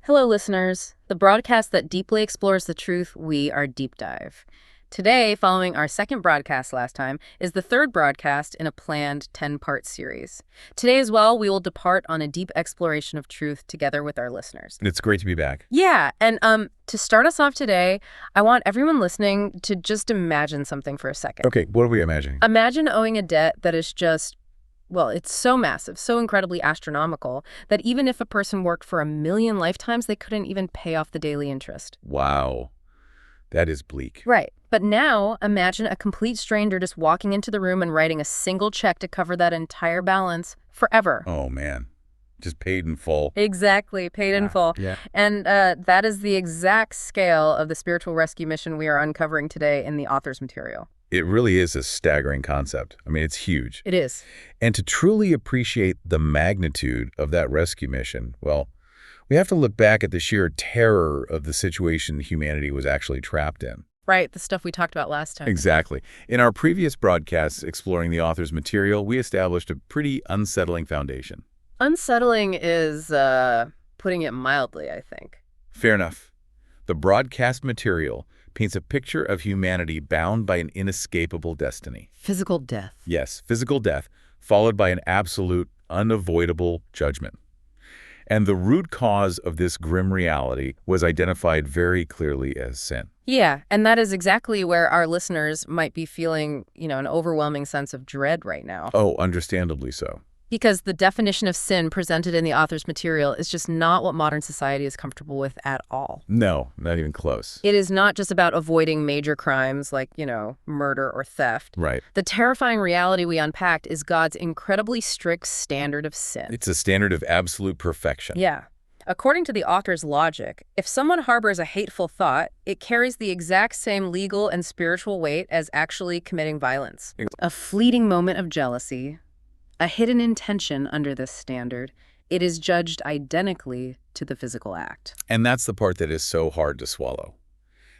Hello, listeners. The broadcast that deeply explores the truth, we are Deep Dive. Today, following our second broadcast last time, is the third broadcast in a planned 10-part series. Today as well, we will depart on a deep exploration of truth together with our listeners. It's great to be back. Yeah, and to start us off today, I want everyone listening to just imagine something for a second. Okay, what are we imagining? Imagine owing a debt that is just, well, it's so massive, so incredibly astronomical, that even if a person worked for 1,000,000 lifetimes, they couldn't even pay off the daily interest. Wow, that is bleak. Right. But now, imagine a complete stranger just walking into the room and writing a single check to cover that entire balance forever. Oh, man. Just paid in full. Exactly, paid in full. Yeah. And that is the exact scale of the spiritual rescue mission we are uncovering today in the author's material. It really is a staggering concept. I mean, it's huge. It is. And to truly appreciate the magnitude of that rescue mission, well, we have to look back at the sheer terror of the situation humanity was actually trapped in. Right, the stuff we talked about last time. Exactly. In our previous broadcasts exploring the author's material, we established a pretty unsettling foundation. Unsettling is putting it mildly, I think. Fair enough. The broadcast material paints a picture of humanity bound by an inescapable destiny. Physical death. Yes, physical death, followed by an absolute, unavoidable judgment. And the root cause of this grim reality was identified very clearly as sin. Yeah, and that is exactly where our listeners might be feeling, an overwhelming sense of dread right now. Oh, understandably so. Because the definition of sin presented in the author's material is just not what modern society is comfortable with at all. No, not even close. It is not just about avoiding major crimes like, murder or theft. Right. The terrifying reality we unpacked is God's incredibly strict standard of sin. It's a standard of absolute perfection. Yeah. According to the author's logic, if someone harbors a hateful thought, it carries the exact same legal and spiritual weight as actually committing violence. A fleeting moment of jealousy, a hidden intention under this standard, it is judged identically to the physical act. And that's the part that is so hard to swallow.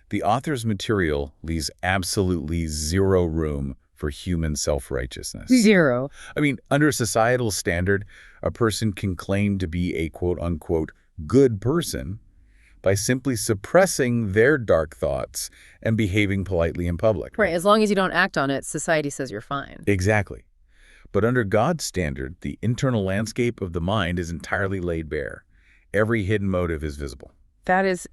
The author's material leaves absolutely zero room for human self-righteousness. Zero. I mean, under societal standard, a person can claim to be a quote-unquote good person by simply suppressing their dark thoughts and behaving politely in public. Right, as long as you don't act on it, society says you're fine. Exactly. But under God's standard, the internal landscape of the mind is entirely laid bare. Every hidden motive is visible. That's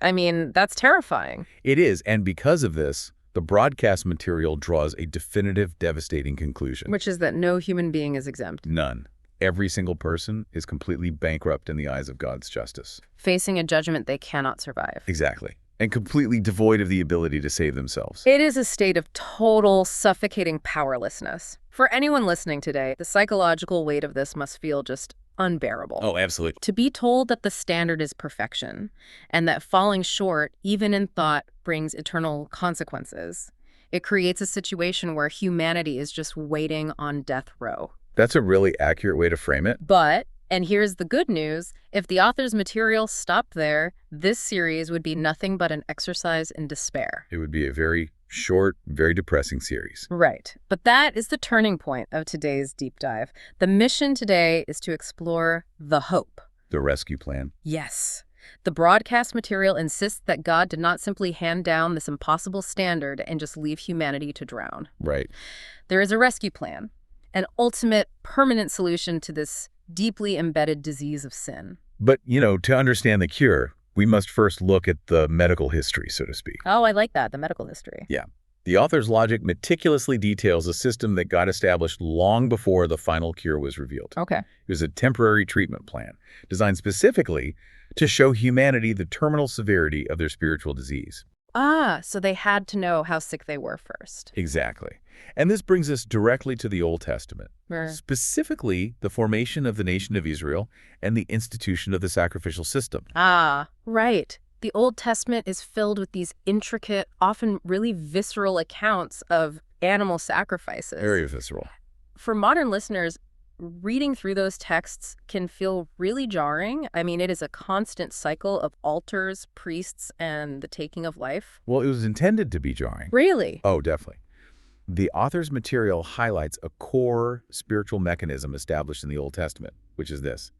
terrifying. It is, and because of this, the broadcast material draws a definitive, devastating conclusion. Which is that no human being is exempt. None. Every single person is completely bankrupt in the eyes of God's justice. Facing a judgment they cannot survive. Exactly. And completely devoid of the ability to save themselves. It is a state of total, suffocating powerlessness. For anyone listening today, the psychological weight of this must feel just unbearable. Oh, absolutely. To be told that the standard is perfection, and that falling short, even in thought, brings eternal consequences, it creates a situation where humanity is just waiting on death row. That's a really accurate way to frame it. But, and here's the good news, if the author's material stopped there, this series would be nothing but an exercise in despair. It would be a very short, very depressing series. Right. But that is the turning point of today's deep dive. The mission today is to explore the hope. The rescue plan. Yes. The broadcast material insists that God did not simply hand down this impossible standard and just leave humanity to drown. Right. There is a rescue plan, an ultimate, permanent solution to this deeply embedded disease of sin. But, to understand the cure, we must first look at the medical history, so to speak. Oh, I like that, the medical history. Yeah. The author's logic meticulously details a system that got established long before the final cure was revealed. Okay. It was a temporary treatment plan designed specifically to show humanity the terminal severity of their spiritual disease. Ah, so they had to know how sick they were first. Exactly. And this brings us directly to the Old Testament, specifically the formation of the nation of Israel and the institution of the sacrificial system. Ah, right. The Old Testament is filled with these intricate, often really visceral accounts of animal sacrifices. Very visceral. For modern listeners, reading through those texts can feel really jarring. I mean, it is a constant cycle of altars, priests, and the taking of life. Well, it was intended to be jarring. Really? Oh, definitely. The author's material highlights a core spiritual mechanism established in the Old Testament, which is this.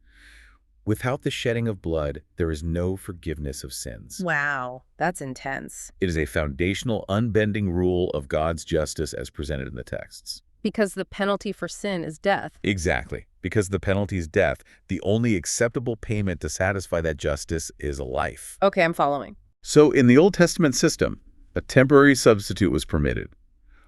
Without the shedding of blood, there is no forgiveness of sins. Wow, that's intense. It is a foundational, unbending rule of God's justice as presented in the texts. Because the penalty for sin is death. Exactly. Because the penalty is death, the only acceptable payment to satisfy that justice is life. Okay, I'm following. So in the Old Testament system, a temporary substitute was permitted.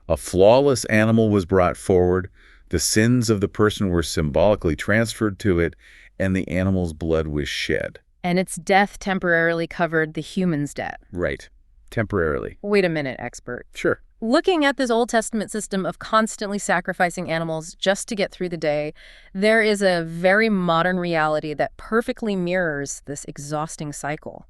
A flawless animal was brought forward, the sins of the person were symbolically transferred to it, and the animal's blood was shed. And its death temporarily covered the human's debt. Right. Temporarily. Wait a minute, expert. Sure. Looking at this Old Testament system of constantly sacrificing animals just to get through the day, there is a very modern reality that perfectly mirrors this exhausting cycle.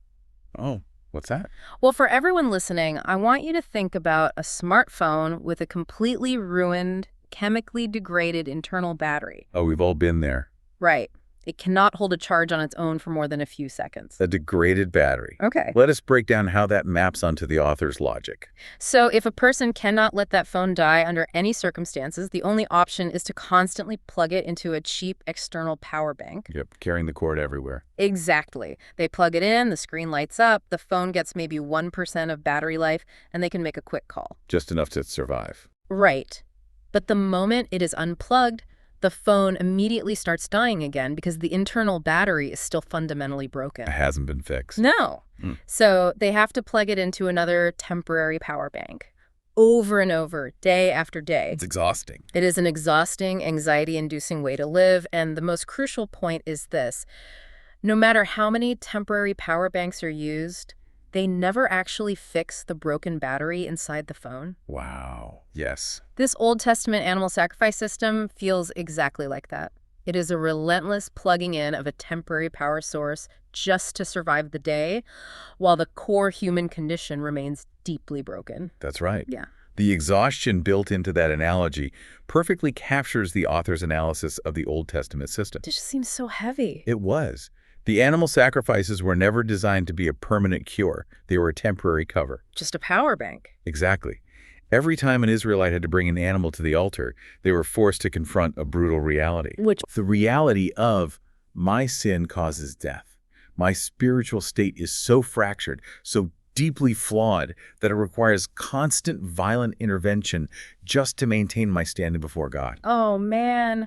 Oh, what's that? Well, for everyone listening, I want you to think about a smartphone with a completely ruined, chemically degraded internal battery. Oh, we've all been there. Right. It cannot hold a charge on its own for more than a few seconds. A degraded battery. Okay. Let us break down how that maps onto the author's logic. So if a person cannot let that phone die under any circumstances, the only option is to constantly plug it into a cheap external power bank. Yep, carrying the cord everywhere. Exactly. They plug it in, the screen lights up, the phone gets maybe 1% of battery life, and they can make a quick call. Just enough to survive. Right. But the moment it is unplugged, the phone immediately starts dying again because the internal battery is still fundamentally broken. It hasn't been fixed. No. So they have to plug it into another temporary power bank over and over, day after day. It's exhausting. It is an exhausting, anxiety-inducing way to live, and the most crucial point is this. No matter how many temporary power banks are used, they never actually fix the broken battery inside the phone. Wow. Yes. This Old Testament animal sacrifice system feels exactly like that. It is a relentless plugging in of a temporary power source just to survive the day, while the core human condition remains deeply broken. That's right. Yeah. The exhaustion built into that analogy perfectly captures the author's analysis of the Old Testament system. It just seems so heavy. It was. The animal sacrifices were never designed to be a permanent cure. They were a temporary cover. Just a power bank. Exactly. Every time an Israelite had to bring an animal to the altar, they were forced to confront a brutal reality. The reality of, my sin causes death. My spiritual state is so fractured, so deeply flawed, that it requires constant violent intervention just to maintain my standing before God. Oh, man.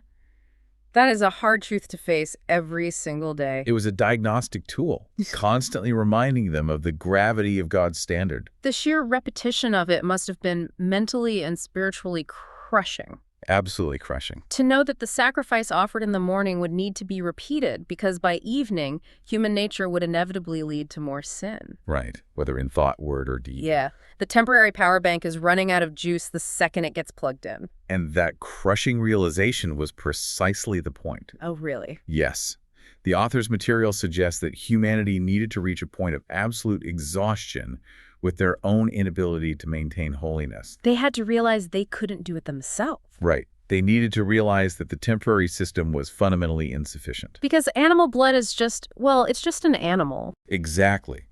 That is a hard truth to face every single day. It was a diagnostic tool, constantly reminding them of the gravity of God's standard. The sheer repetition of it must have been mentally and spiritually crushing. Absolutely crushing. To know that the sacrifice offered in the morning would need to be repeated because by evening, human nature would inevitably lead to more sin. Right, whether in thought, word, or deed. Yeah, the temporary power bank is running out of juice the second it gets plugged in. And that crushing realization was precisely the point. Oh, really? Yes. The author's material suggests that humanity needed to reach a point of absolute exhaustion with their own inability to maintain holiness. They had to realize they couldn't do it themselves. Right. They needed to realize that the temporary system was fundamentally insufficient. Because animal blood is just, well, it's just an animal. Exactly.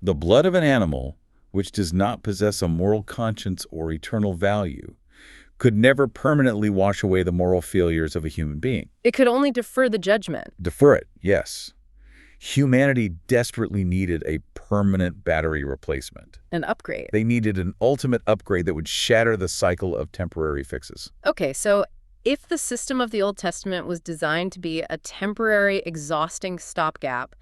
The blood of an animal, which does not possess a moral conscience or eternal value, could never permanently wash away the moral failures of a human being. It could only defer the judgment. Defer it, yes. Humanity desperately needed a permanent battery replacement. An upgrade. They needed an ultimate upgrade that would shatter the cycle of temporary fixes. Okay, so if the system of the Old Testament was designed to be a temporary, exhausting stopgap,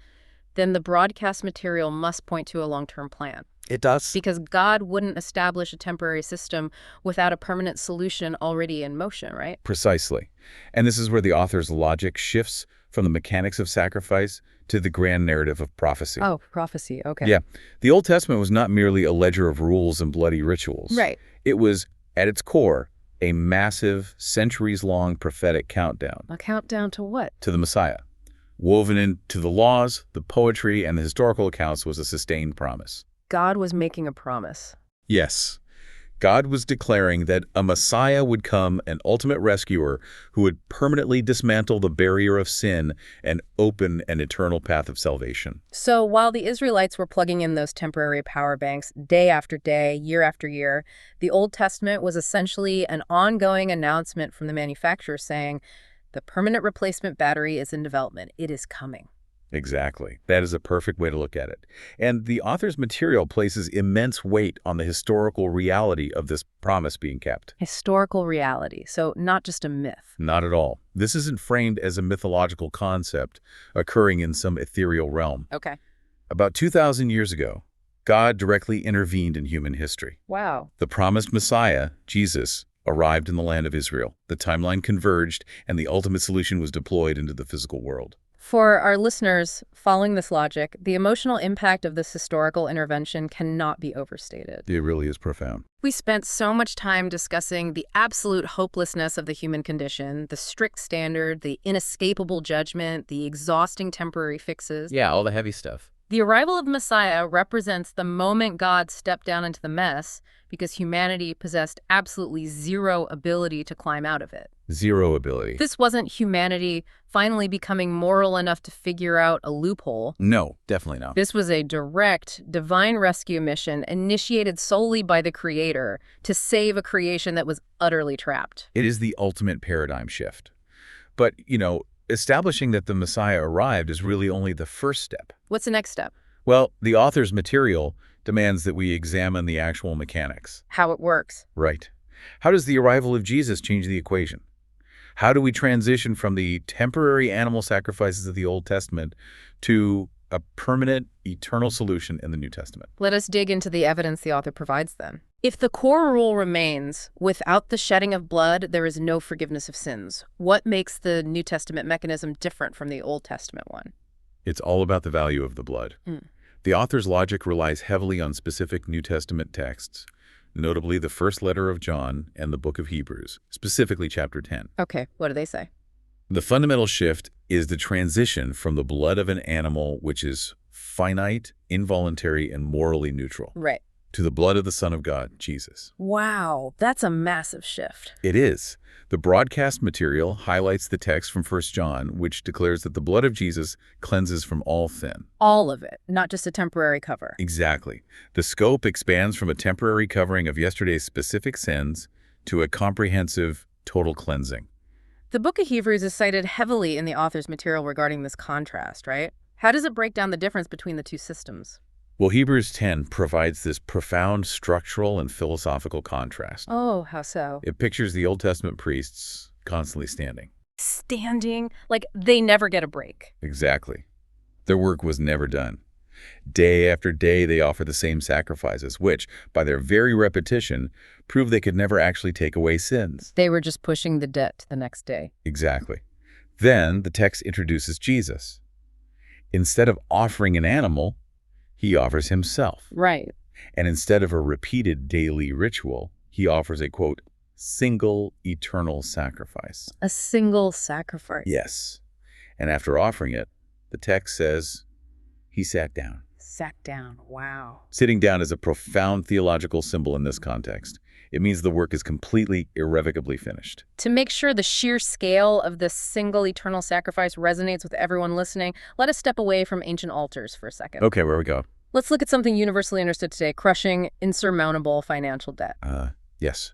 then the broadcast material must point to a long-term plan. It does. Because God wouldn't establish a temporary system without a permanent solution already in motion, right? Precisely. And this is where the author's logic shifts from the mechanics of sacrifice to the grand narrative of prophecy. Oh, prophecy, okay. Yeah. The Old Testament was not merely a ledger of rules and bloody rituals. Right. It was, at its core, a massive, centuries-long prophetic countdown. A countdown to what? To the Messiah. Woven into the laws, the poetry, and the historical accounts was a sustained promise. God was making a promise. Yes. God was declaring that a Messiah would come, an ultimate rescuer, who would permanently dismantle the barrier of sin and open an eternal path of salvation. So while the Israelites were plugging in those temporary power banks day after day, year after year, the Old Testament was essentially an ongoing announcement from the manufacturer saying, the permanent replacement battery is in development. It is coming. Exactly. That is a perfect way to look at it. And the author's material places immense weight on the historical reality of this promise being kept. Historical reality, so not just a myth. Not at all. This isn't framed as a mythological concept occurring in some ethereal realm. Okay. About 2,000 years ago, God directly intervened in human history. Wow. The promised Messiah, Jesus, arrived in the land of Israel. The timeline converged, and the ultimate solution was deployed into the physical world. For our listeners, following this logic, the emotional impact of this historical intervention cannot be overstated. It really is profound. We spent so much time discussing the absolute hopelessness of the human condition, the strict standard, the inescapable judgment, the exhausting temporary fixes. Yeah, all the heavy stuff. The arrival of Messiah represents the moment God stepped down into the mess because humanity possessed absolutely zero ability to climb out of it. Zero ability. This wasn't humanity finally becoming moral enough to figure out a loophole. No, definitely not. This was a direct, divine rescue mission initiated solely by the Creator to save a creation that was utterly trapped. It is the ultimate paradigm shift. But, establishing that the Messiah arrived is really only the first step. What's the next step? Well, the author's material demands that we examine the actual mechanics. How it works. Right. How does the arrival of Jesus change the equation? How do we transition from the temporary animal sacrifices of the Old Testament to a permanent, eternal solution in the New Testament? Let us dig into the evidence the author provides then. If the core rule remains, without the shedding of blood, there is no forgiveness of sins, what makes the New Testament mechanism different from the Old Testament one? It's all about the value of the blood. The author's logic relies heavily on specific New Testament texts, notably the first letter of John and the book of Hebrews, specifically chapter 10. Okay, what do they say? The fundamental shift is the transition from the blood of an animal, which is finite, involuntary, and morally neutral, Right. to the blood of the Son of God, Jesus. Wow, that's a massive shift. It is. The broadcast material highlights the text from 1 John, which declares that the blood of Jesus cleanses from all sin. All of it, not just a temporary cover. Exactly. The scope expands from a temporary covering of yesterday's specific sins to a comprehensive, total cleansing. The book of Hebrews is cited heavily in the author's material regarding this contrast, right? How does it break down the difference between the two systems? Well, Hebrews 10 provides this profound structural and philosophical contrast. Oh, how so? It pictures the Old Testament priests constantly standing. Standing, like they never get a break. Exactly. Their work was never done. Day after day, they offer the same sacrifices, which, by their very repetition, prove they could never actually take away sins. They were just pushing the debt to the next day. Exactly. Then the text introduces Jesus. Instead of offering an animal, he offers himself. Right. And instead of a repeated daily ritual, he offers a, quote, single eternal sacrifice. A single sacrifice. Yes. And after offering it, the text says, he sat down. Sat down. Wow. Sitting down is a profound theological symbol in this context. It means the work is completely, irrevocably finished. To make sure the sheer scale of this single eternal sacrifice resonates with everyone listening, let us step away from ancient altars for a second. Okay, where we go? Let's look at something universally understood today, crushing, insurmountable financial debt. Yes.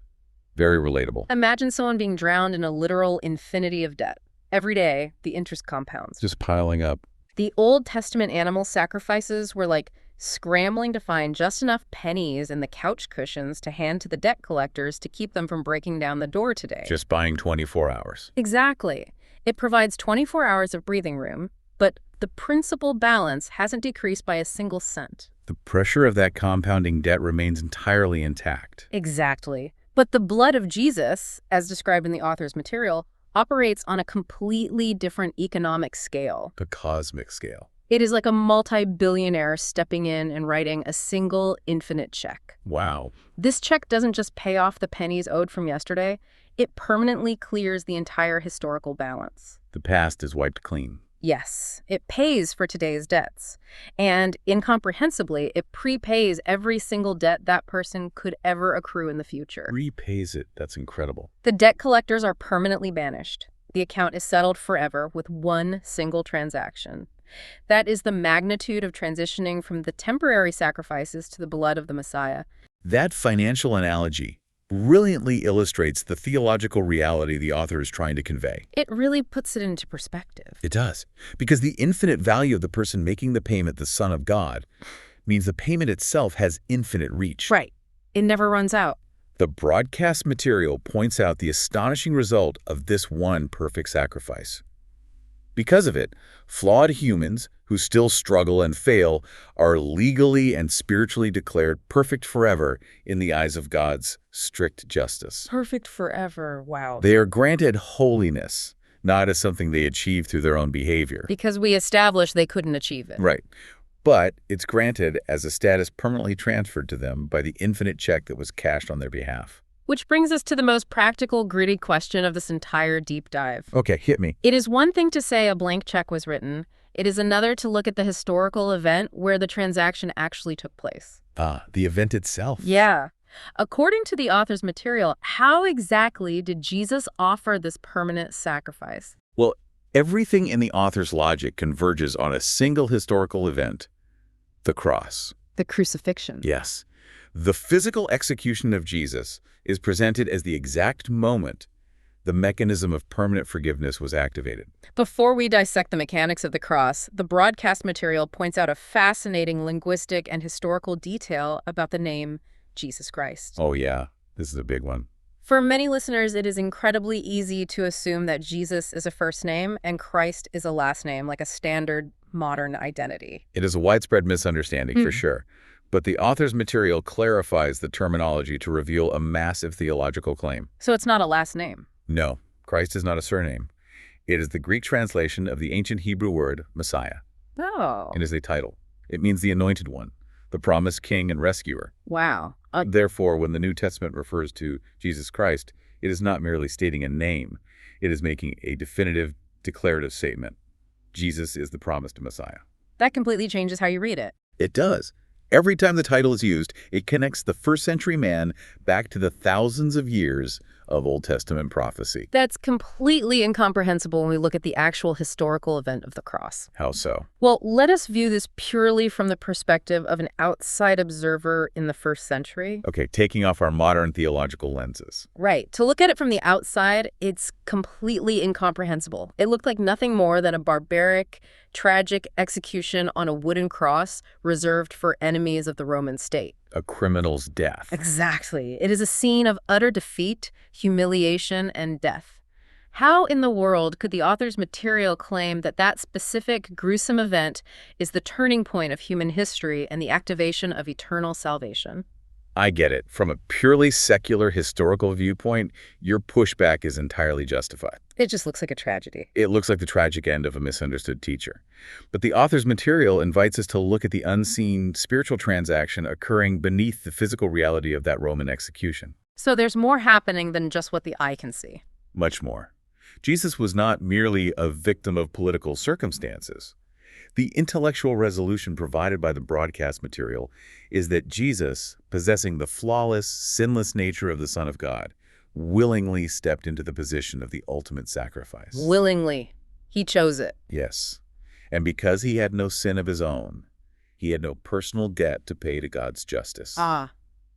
Very relatable. Imagine someone being drowned in a literal infinity of debt. Every day, the interest compounds. Just piling up. The Old Testament animal sacrifices were like scrambling to find just enough pennies in the couch cushions to hand to the debt collectors to keep them from breaking down the door today. Just buying 24 hours. Exactly. It provides 24 hours of breathing room, but the principal balance hasn't decreased by a single cent. The pressure of that compounding debt remains entirely intact. Exactly. But the blood of Jesus, as described in the author's material, operates on a completely different economic scale. The cosmic scale. It is like a multi-billionaire stepping in and writing a single infinite check. Wow. This check doesn't just pay off the pennies owed from yesterday, it permanently clears the entire historical balance. The past is wiped clean. Yes, it pays for today's debts. And incomprehensibly, it prepays every single debt that person could ever accrue in the future. Repays it. That's incredible. The debt collectors are permanently banished. The account is settled forever with one single transaction. That is the magnitude of transitioning from the temporary sacrifices to the blood of the Messiah. That financial analogy brilliantly illustrates the theological reality the author is trying to convey. It really puts it into perspective. It does, because the infinite value of the person making the payment, the Son of God, means the payment itself has infinite reach. Right. It never runs out. The broadcast material points out the astonishing result of this one perfect sacrifice. Because of it, flawed humans who still struggle and fail are legally and spiritually declared perfect forever in the eyes of God's strict justice. Perfect forever. Wow. They are granted holiness, not as something they achieve through their own behavior. Because we established they couldn't achieve it. Right. But it's granted as a status permanently transferred to them by the infinite check that was cashed on their behalf. Which brings us to the most practical, gritty question of this entire deep dive. Okay, hit me. It is one thing to say a blank check was written. It is another to look at the historical event where the transaction actually took place. The event itself. Yeah. According to the author's material, how exactly did Jesus offer this permanent sacrifice? Well, everything in the author's logic converges on a single historical event, the cross. The crucifixion. Yes. The physical execution of Jesus is presented as the exact moment the mechanism of permanent forgiveness was activated. Before we dissect the mechanics of the cross, the broadcast material points out a fascinating linguistic and historical detail about the name Jesus Christ. Oh yeah, this is a big one. For many listeners, it is incredibly easy to assume that Jesus is a first name and Christ is a last name, like a standard modern identity. It is a widespread misunderstanding for sure, but the author's material clarifies the terminology to reveal a massive theological claim. So it's not a last name. No, Christ is not a surname. It is the Greek translation of the ancient Hebrew word Messiah. Oh. It is a title. It means the anointed one, the promised king and rescuer. Wow. Therefore, when the New Testament refers to Jesus Christ, it is not merely stating a name. It is making a definitive, declarative statement. Jesus is the promised Messiah. That completely changes how you read it. It does. Every time the title is used, it connects the first-century man back to the thousands of years of Old Testament prophecy. That's completely incomprehensible when we look at the actual historical event of the cross. How so? Well, let us view this purely from the perspective of an outside observer in the first century. Okay, taking off our modern theological lenses. Right. To look at it from the outside, it's completely incomprehensible. It looked like nothing more than a barbaric, tragic execution on a wooden cross reserved for enemies of the Roman state. A criminal's death. Exactly. It is a scene of utter defeat, humiliation, and death. How in the world could the author's material claim that that specific gruesome event is the turning point of human history and the activation of eternal salvation? I get it. From a purely secular historical viewpoint, your pushback is entirely justified. It just looks like a tragedy. It looks like the tragic end of a misunderstood teacher. But the author's material invites us to look at the unseen spiritual transaction occurring beneath the physical reality of that Roman execution. So there's more happening than just what the eye can see. Much more. Jesus was not merely a victim of political circumstances. The intellectual resolution provided by the broadcast material is that Jesus, possessing the flawless, sinless nature of the Son of God, willingly stepped into the position of the ultimate sacrifice. Willingly. He chose it. Yes. And because he had no sin of his own, he had no personal debt to pay to God's justice.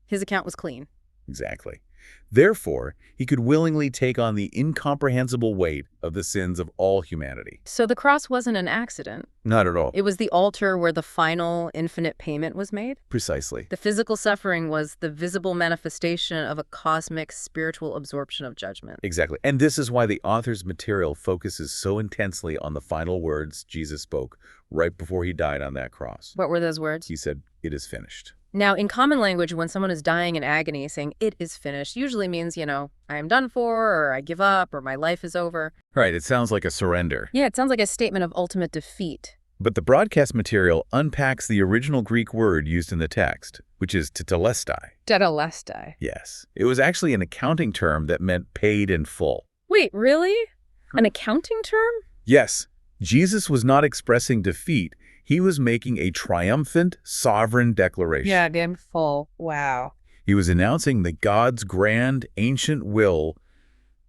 His account was clean. Exactly. Therefore, he could willingly take on the incomprehensible weight of the sins of all humanity. So the cross wasn't an accident. Not at all. It was the altar where the final infinite payment was made. Precisely. The physical suffering was the visible manifestation of a cosmic spiritual absorption of judgment. Exactly. And this is why the author's material focuses so intensely on the final words Jesus spoke right before he died on that cross. What were those words? He said, "It is finished." Now, in common language, when someone is dying in agony, saying it is finished usually means, I am done for, or I give up, or my life is over. Right, it sounds like a surrender. Yeah, it sounds like a statement of ultimate defeat. But the broadcast material unpacks the original Greek word used in the text, which is tetelestai. Tetelestai. Yes. It was actually an accounting term that meant paid in full. Wait, really? An accounting term? Yes. Jesus was not expressing defeat. He was making a triumphant, sovereign declaration. Yeah, in full. Wow. He was announcing that God's grand, ancient will,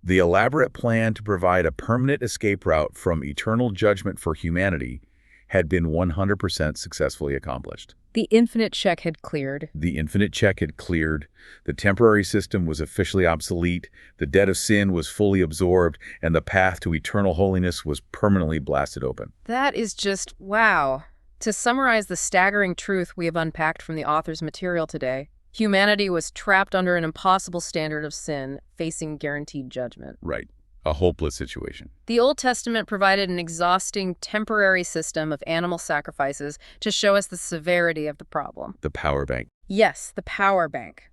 the elaborate plan to provide a permanent escape route from eternal judgment for humanity, had been 100% successfully accomplished. The infinite check had cleared. The infinite check had cleared, the temporary system was officially obsolete, the debt of sin was fully absorbed, and the path to eternal holiness was permanently blasted open. That is just wow. To summarize the staggering truth we have unpacked from the author's material today, humanity was trapped under an impossible standard of sin, facing guaranteed judgment. Right. A hopeless situation. The Old Testament provided an exhausting temporary system of animal sacrifices to show us the severity of the problem. The power bank. Yes, the power bank.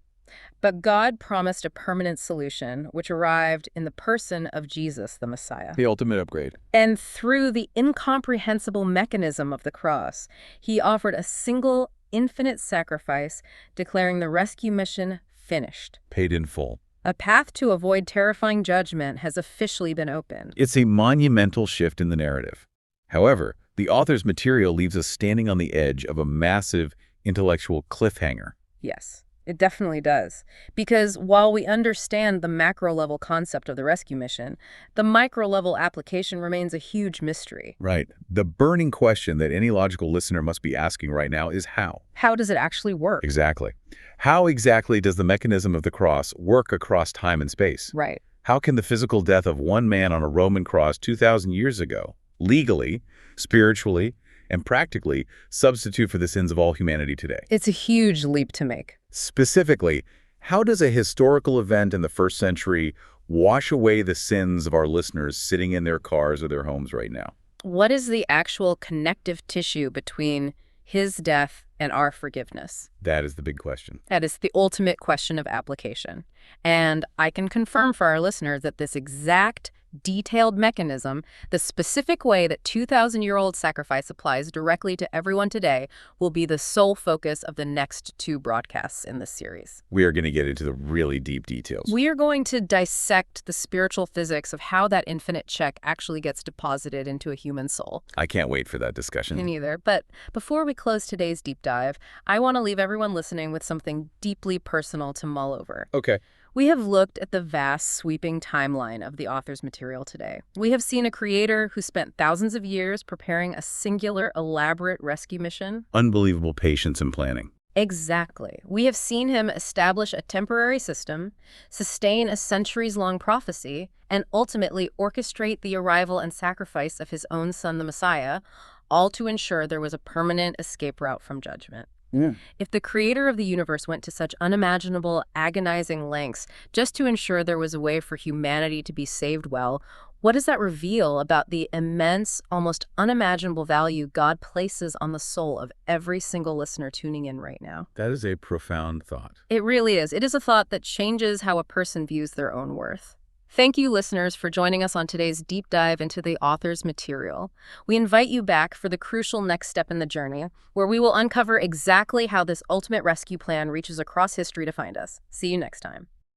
But God promised a permanent solution, which arrived in the person of Jesus, the Messiah. The ultimate upgrade. And through the incomprehensible mechanism of the cross, he offered a single, infinite sacrifice, declaring the rescue mission finished. Paid in full. A path to avoid terrifying judgment has officially been opened. It's a monumental shift in the narrative. However, the author's material leaves us standing on the edge of a massive intellectual cliffhanger. Yes, it definitely does. Because while we understand the macro-level concept of the rescue mission, the micro-level application remains a huge mystery. Right. The burning question that any logical listener must be asking right now is how? How does it actually work? Exactly. How exactly does the mechanism of the cross work across time and space? Right. How can the physical death of one man on a Roman cross 2,000 years ago legally, spiritually, and practically substitute for the sins of all humanity today? It's a huge leap to make. Specifically, how does a historical event in the first century wash away the sins of our listeners sitting in their cars or their homes right now? What is the actual connective tissue between his death and our forgiveness? That is the big question. That is the ultimate question of application. And I can confirm for our listeners that this exact detailed mechanism, the specific way that 2,000-year-old sacrifice applies directly to everyone today, will be the sole focus of the next 2 broadcasts in this series. We are going to get into the really deep details. We are going to dissect the spiritual physics of how that infinite check actually gets deposited into a human soul. I can't wait for that discussion. Me neither. But before we close today's deep dive, I want to leave everyone listening with something deeply personal to mull over. Okay. We have looked at the vast, sweeping timeline of the author's material today. We have seen a creator who spent thousands of years preparing a singular, elaborate rescue mission. Unbelievable patience and planning. Exactly. We have seen him establish a temporary system, sustain a centuries-long prophecy, and ultimately orchestrate the arrival and sacrifice of his own son, the Messiah, all to ensure there was a permanent escape route from judgment. Yeah. If the creator of the universe went to such unimaginable, agonizing lengths just to ensure there was a way for humanity to be saved well, what does that reveal about the immense, almost unimaginable value God places on the soul of every single listener tuning in right now? That is a profound thought. It really is. It is a thought that changes how a person views their own worth. Thank you, listeners, for joining us on today's deep dive into the author's material. We invite you back for the crucial next step in the journey, where we will uncover exactly how this ultimate rescue plan reaches across history to find us. See you next time.